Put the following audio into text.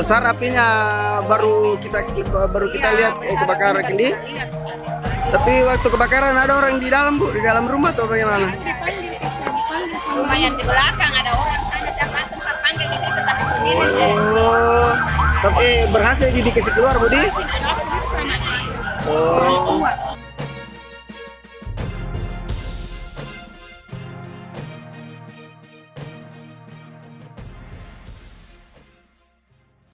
besar apinya, baru kita lihat kebakaran ini. Tapi waktu kebakaran ada orang di dalam, Bu, di dalam rumah atau bagaimana? Rumah yang di belakang ada orang sana tempat panggil di situ tapi sendiri. Oh, tapi berhasil dikasih keluar, Budi? Oh,